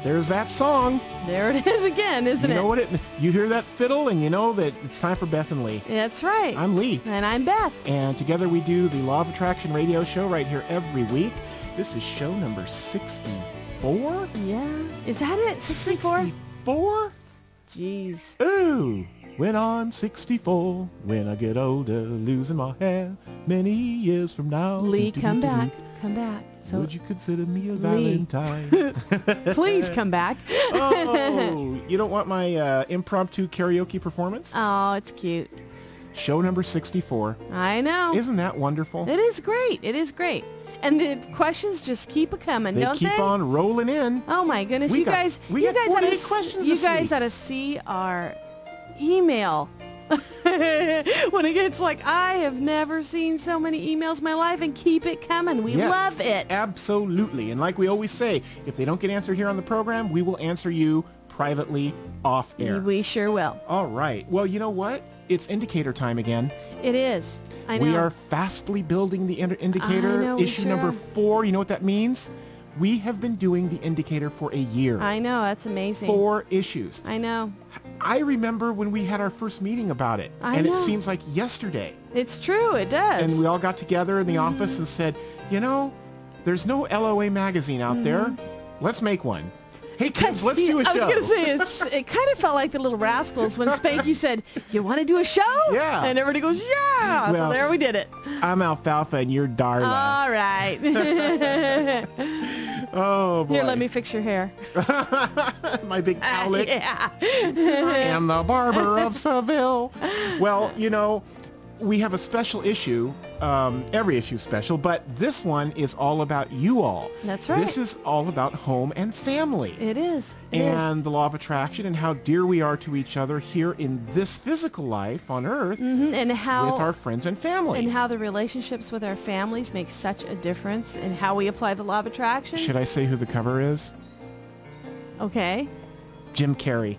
There's that song. There it is again, isn't it? You know what you hear that fiddle and you know that it's time for Beth and Lee. That's right. I'm Lee. And I'm Beth. And together we do the Law of Attraction radio show right here every week. This is show number 64? Yeah. Is that it? 64? 64? Jeez. Ooh. When I'm 64, when I get older, losing my hair, many years from now. Lee, come back. Come back. So would you consider me a Valentine? Please come back. Oh, you don't want my impromptu karaoke performance? Oh, it's cute. Show number 64. I know. Isn't that wonderful? It is great. It is great. And the questions just keep a-coming, don't they? They keep on rolling in. Oh, my goodness. We got 48 questions You guys ought to see our email. When it gets like, I have never seen so many emails in my life, and keep it coming. We love it. Absolutely. And like we always say, if they don't get answered here on the program, we will answer you privately off air. We sure will. All right. Well, you know what? It's indicator time again. It is. I know. We are fastly building the indicator. I know, issue number 4. You know what that means? We have been doing the indicator for a year. I know. That's amazing. 4 issues. I know. I remember when we had our first meeting about it. I know. It seems like yesterday. It's true. It does. And we all got together in the office and said, you know, there's no LOA magazine out there. Let's make one. Hey, kids, let's do a show. I was going to say, it kind of felt like the Little Rascals when Spanky said, you want to do a show? Yeah. And everybody goes, yeah. Well, so there we did it. I'm Alfalfa and you're Darla. All right. Oh, boy. Here, let me fix your hair. My big cowlick. Yeah. I am the barber of Seville. Well, you know, we have a special issue, every issue special, but this one is all about you all. That's right. This is all about home and family. It is. And the law of attraction and how dear we are to each other here in this physical life on Earth and how, with our friends and families. And how the relationships with our families make such a difference in how we apply the law of attraction. Should I say who the cover is? Okay. Jim Carrey.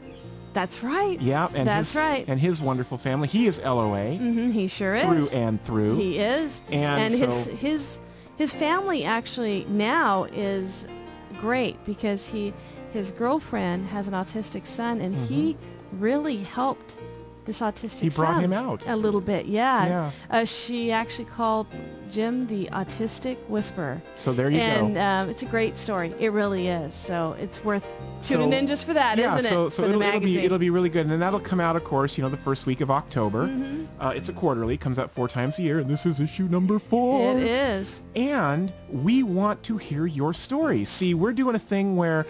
That's right. Yeah, and that's right. And his wonderful family. He is LOA. He sure is. Through and through. He is. And so, his family actually now is great because his girlfriend has an autistic son, and he really helped this autistic son. He brought him out. A little bit, yeah. She actually called Jim the Autistic Whisperer. So there you go. And it's a great story. It really is. So it's worth tuning in just for that, isn't it? So it'll be really good. And then that'll come out, of course, you know, the first week of October. It's a quarterly. Comes out 4 times a year. And this is issue number 4. It is. And we want to hear your stories. See, we're doing a thing where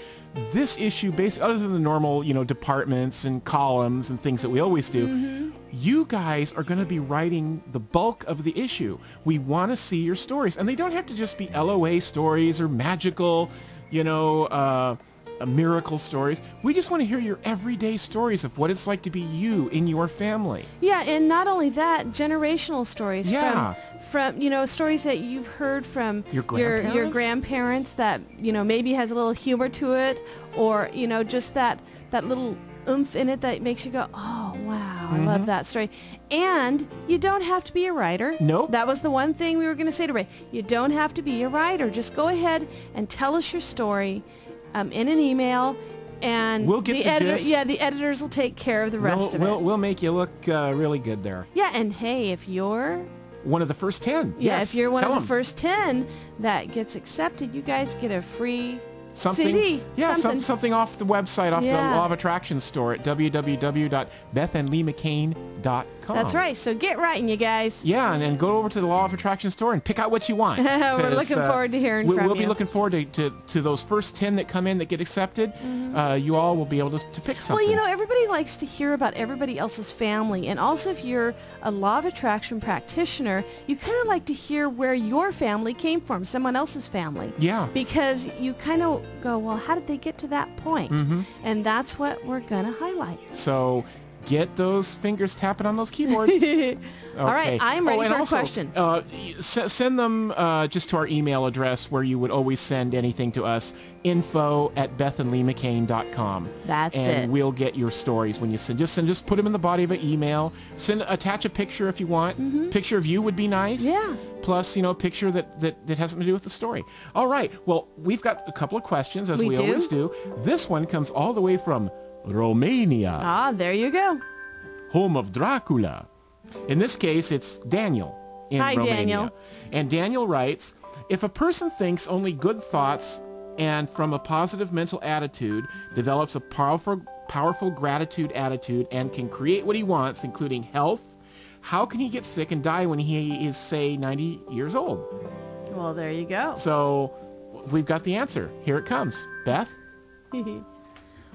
this issue, basically, other than the normal, you know, departments and columns and things that we always do, you guys are going to be writing the bulk of the issue. We want to see your stories. And they don't have to just be LOA stories or magical, you know, miracle stories. We just want to hear your everyday stories of what it's like to be you in your family. Yeah, and not only that, generational stories. Yeah. From you know, stories that you've heard from your grandparents that, you know, maybe has a little humor to it, or, you know, just that little oomph in it that makes you go, oh, wow, I love that story. And you don't have to be a writer. Nope. That was the one thing we were going to say to Ray. You don't have to be a writer. Just go ahead and tell us your story in an email, and we'll get the gist. Yeah, the editors will take care of the rest of it. We'll make you look really good there. Yeah, and hey, if you're one of the first 10. Yeah, yes, if you're one of the first 10 that gets accepted, you guys get a free CD. Yeah, something off the website, off the Law of Attraction store at www.bethandleemccain.com. That's right. So get writing, you guys. Yeah, and then go over to the Law of Attraction store and pick out what you want. We're looking forward to hearing from you. We'll be looking forward to those first 10 that come in that get accepted. You all will be able to pick something. Well, you know, everybody likes to hear about everybody else's family. And also, if you're a Law of Attraction practitioner, you kind of like to hear where your family came from, someone else's family. Yeah. Because you kind of go, well, how did they get to that point? And that's what we're going to highlight. So get those fingers tapping on those keyboards. Okay. All right, I'm ready for a question. Send them just to our email address where you would always send anything to us, info@bethandleemccain.com. That's and it. we'll get your stories when you send. Just put them in the body of an email. Attach a picture if you want. Picture of you would be nice. Yeah. Plus, a picture that has something to do with the story. All right. Well, we've got a couple of questions, as we always do. This one comes all the way from Romania. Ah, there you go. Home of Dracula. In this case, it's Daniel in Romania. Daniel. And Daniel writes, if a person thinks only good thoughts and from a positive mental attitude develops a powerful gratitude attitude and can create what he wants, including health, how can he get sick and die when he is, say, 90 years old? Well, there you go. So we've got the answer. Here it comes. Beth?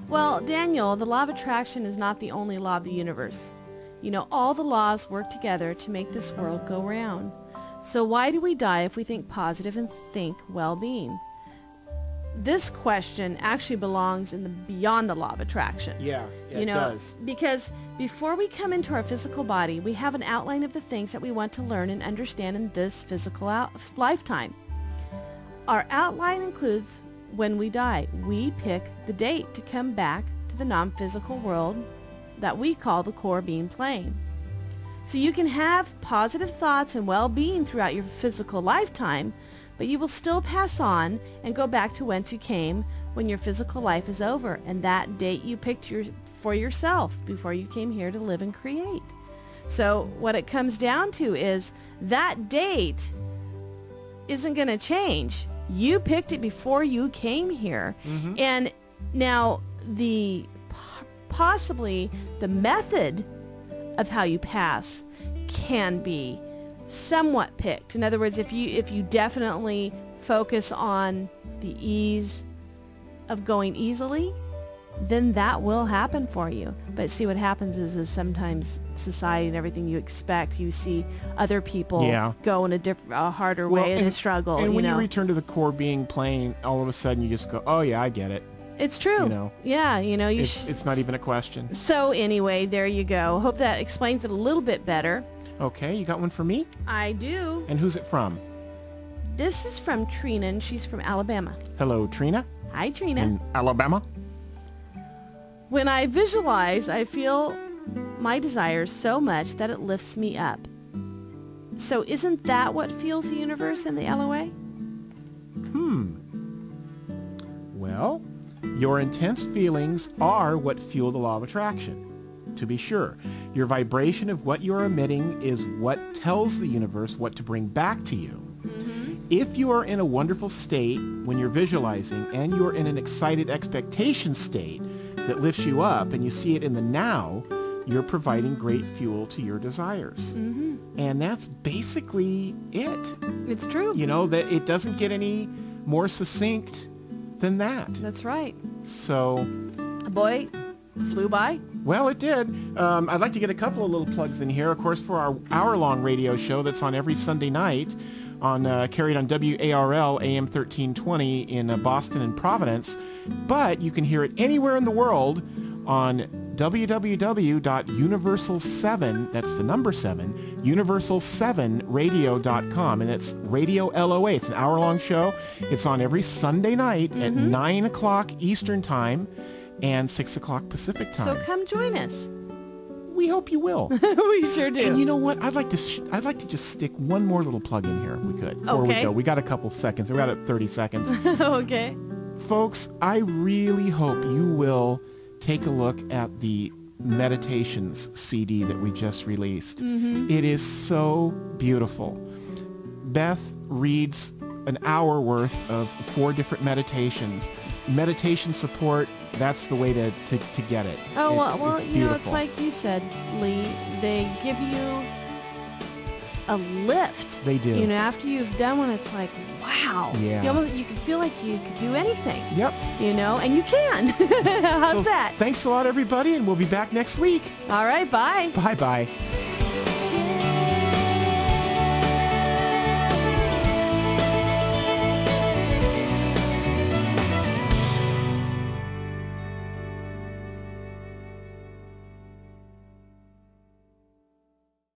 Well, Daniel, the law of attraction is not the only law of the universe. All the laws work together to make this world go round. So why do we die if we think positive and think well-being? This question actually belongs beyond the law of attraction. Yeah, it does. Because before we come into our physical body, we have an outline of the things that we want to learn and understand in this physical lifetime. Our outline includes when we die. We pick the date to come back to the non-physical world that we call the core being plane. So you can have positive thoughts and well-being throughout your physical lifetime, but you will still pass on and go back to whence you came when your physical life is over and that date you picked for yourself before you came here to live and create. So what it comes down to is that date isn't going to change. You picked it before you came here. And now possibly the method of how you pass can be somewhat picked. In other words, if you definitely focus on the ease of going easily, then that will happen for you. But see, what happens is sometimes society and everything you expect, you see other people go in a harder way and struggle. And when you return to the core being plane, all of a sudden you just go, oh yeah, I get it. It's true. Yeah, it's not even a question. So anyway, there you go. Hope that explains it a little bit better. Okay, you got one for me? I do. And who's it from? This is from Trina, and she's from Alabama. Hello, Trina. Hi, Trina. In Alabama. When I visualize, I feel my desires so much that it lifts me up. So isn't that what fuels the universe and the LOA? Well, your intense feelings are what fuel the law of attraction. To be sure, your vibration of what you're emitting is what tells the universe what to bring back to you. If you are in a wonderful state when you're visualizing and you're in an excited expectation state that lifts you up and you see it in the now, you're providing great fuel to your desires. And that's basically it. It's true. That it doesn't get any more succinct than that. That's right. So, boy, flew by. Well, it did. I'd like to get a couple of little plugs in here, of course, for our hour-long radio show that's on every Sunday night, carried on WARL AM 1320 in Boston and Providence. But you can hear it anywhere in the world on www.universal7, that's the number 7, universal7radio.com, and it's Radio LOA. It's an hour-long show. It's on every Sunday night at 9 o'clock Eastern Time and 6 o'clock Pacific Time. So come join us. We hope you will. We sure do. And you know what? I'd like to just stick one more little plug in here if we could. Before we go. We got a couple seconds. We got 30 seconds. Okay. Folks, I really hope you will take a look at the Meditations CD that we just released. It is so beautiful. Beth reads an hour worth of 4 different meditations. Meditation support, that's the way to get it. Oh, well, it's beautiful. It's like you said, Lee, they give you a lift. They do. After you've done one, it's like, wow. Yeah. You can feel like you could do anything. Yep. And you can. How's that? Thanks a lot, everybody, and we'll be back next week. All right, bye. Bye-bye.